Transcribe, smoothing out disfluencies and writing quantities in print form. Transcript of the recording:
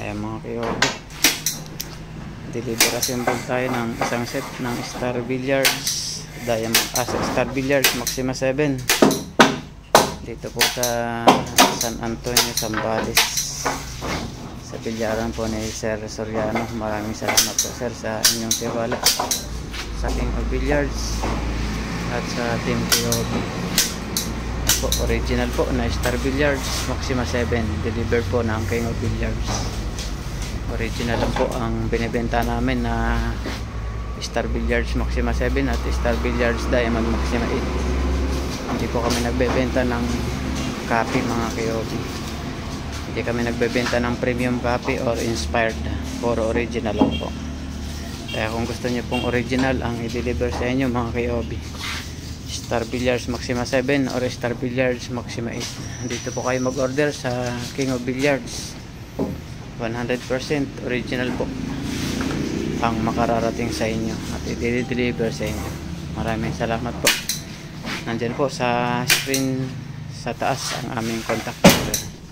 Ayan mga kayobi, deliver assemble tayo ng isang set ng Star Billiards Diamond, Star Billiards Maxima 7 dito po sa San Antonio, Zambales, sa bilyaran po ni Sir Soriano. Maraming salamat po sir sa inyong tiwala sa King of Billiards at sa Team Kayobi po. Original po na Star Billiards Maxima 7 deliver po ng King of Billiards. Original lang po ang binibenta namin na Star Billiards Maxima 7 at Star Billiards Diamond Maxima 8. Hindi po kami nagbebenta ng copy mga kayobi. Hindi kami nagbebenta ng premium copy or inspired. Puro original lang po. Kaya kung gusto niyo pong original ang i-deliver sa inyo mga kayobi, Star Billiards Maxima 7 or Star Billiards Maxima 8, dito po kayo mag-order sa King of Billiards. 100% original po ang makararating sa inyo at i-deliver sa inyo. Maraming salamat po. Nandyan po sa screen sa taas ang aming contact number.